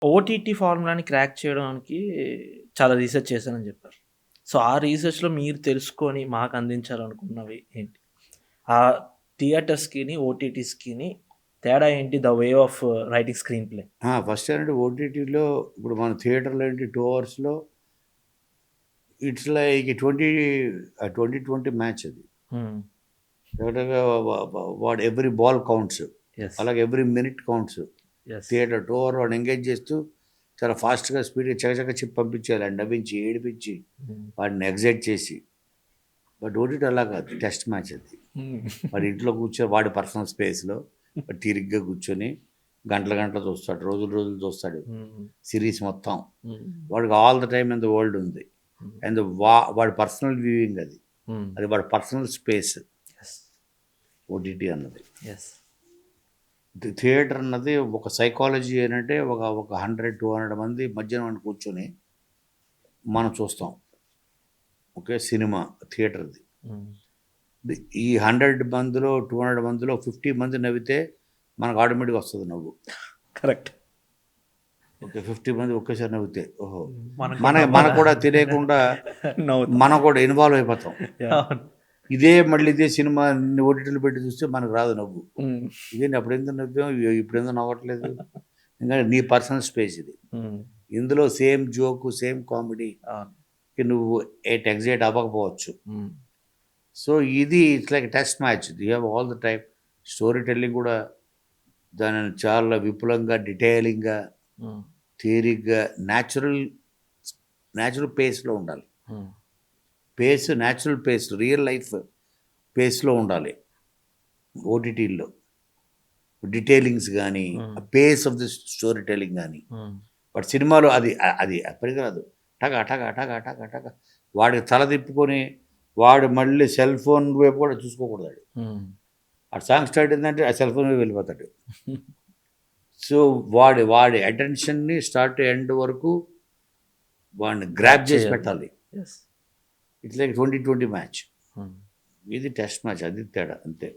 OTT ఫార్ములాని crack చేయడానికి చాలా research చేశానని చెప్పారు. సో, ఆ రీసెర్చ్‌లో మీరు తెలుసుకొని మాకు అందించాలనుకున్నవి ఏంటి? ఆ థియేటర్స్‌కిని, ఓటీటీస్‌కిని తేడా ఏంటి? The way of writing screen play. First ఏంటంటే ఓటీటీలో ఇప్పుడు మన థియేటర్లో ఏంటి 2 అవర్స్‌లో ఇట్స్ లైక్ 2020 మ్యాచ్ అది. హ్మ్. డెఫినెట్‌గా వాడు ఎవ్రీ బాల్ కౌంట్స్. యెస్. అలాగే every minute counts. Yes. Theatre 2 hour వాడిని ఎంగేజ్ చేస్తూ చాలా ఫాస్ట్‌గా స్పీడ్‌గా చకచక చెప్పి పంపించేయాలి. ఆడిని నవ్వించి, ఏడిపించి, హ్మ్. వాడిని ఎక్సైట్ చేసి. బట్ ఓటీటీ అలా కాదు. టెస్ట్ మ్యాచ్ అది. హ్మ్. వాడి ఇంట్లో కూర్చొని వాడి పర్సనల్ స్పేస్‌లో వాడు తీరిగ్గా కూర్చొని గంటలు గంటలు చూస్తాడు. రోజులు రోజులు చూస్తాడు. హ్మ్. సిరీస్ మొత్తం. హ్మ్. వాడికి all the time in the world ఉంది. హ్మ్. అండ్ వాడి పర్సనల్ వ్యూయింగ్ అది. హ్మ్. అది వాడి పర్సనల్ స్పేస్ యెస్. ఓటీటీ అన్నది. యెస్. థియేటర్ అన్నది ఒక సైకాలజీ ఏంటంటే ఒక 100, 200 మంది మధ్యన మనం కూర్చొని మనం చూస్తాం. ఓకే. సినిమా థియేటర్‌ది. హ్మ్. ఈ 100 మందిలో, 200 మందిలో 50 మంది నవ్వితే మనకు ఆటోమేటిక్‌గా వస్తది నవ్వు. కరెక్ట్. ఓకే. 50 మంది ఒకేసారి నవ్వితే ఓహో! మనకు కూడా నవ్వాలా? మనకు కూడా తెలియకుండా నవ్వుతాం. మనం కూడా ఇన్వాల్వ్ అయిపోతాం. అవును. మళ్ళీ ఇదే సినిమా ఓటీటీలో పెట్టి చూస్తే మనకు రాదు నవ్వు. హ్మ్. ఇదేంటి అప్పుడెందుకు నవ్వాం? ఇప్పుడెందుకు నవ్వట్లేదు? ఎందుకంటే నీ పర్సనల్ స్పేస్ ఇది. హ్మ్. ఇందులో సేమ్ జోక్, సేమ్ కామెడీకి అవును. నువ్వు ఎగ్జైట్ అవ్వకపోవచ్చు. హ్మ్. సో, ఇది it's like test match. You have all the time. Story telling కూడా దానిని చాలా విపులంగా, డీటెయిలింగ్‌గా, హ్మ్. థియరిక్‌గా, న్యాచురల్ పేస్‌లో ఉండాలి. హ్మ్. న్యాచురల్ పేస్, రియల్ లైఫ్ పేస్‌లో ఉండాలి ఓటీటీల్లో. డీటెయిలింగ్స్ గానీ, హ్మ్. Pace of the story telling గానీ. హ్మ్. బట్ సినిమాలో అది పనికిరాదు. టక టక టక టక టక వాడికి తల తిప్పుకొని వాడు మళ్ళీ సెల్ ఫోన్ వైపు కూడా చూసుకోకూడదు ఆడు. హ్మ్. ఆ సాంగ్ స్టార్ట్ అయిందంటే ఆ సెల్ ఫోన్ వైపు వెళ్ళిపోతాడు. సో, వాడి అటెన్షన్‌ని స్టార్ట్ టు ఎండ్ వరకు వాడిని గ్రాబ్ చేసి చేయాలి. పెట్టాలి. యెస్. It's like 2020 match. హ్మ్. ఇది టెస్ట్ మ్యాచ్. అది తేడా అంతే.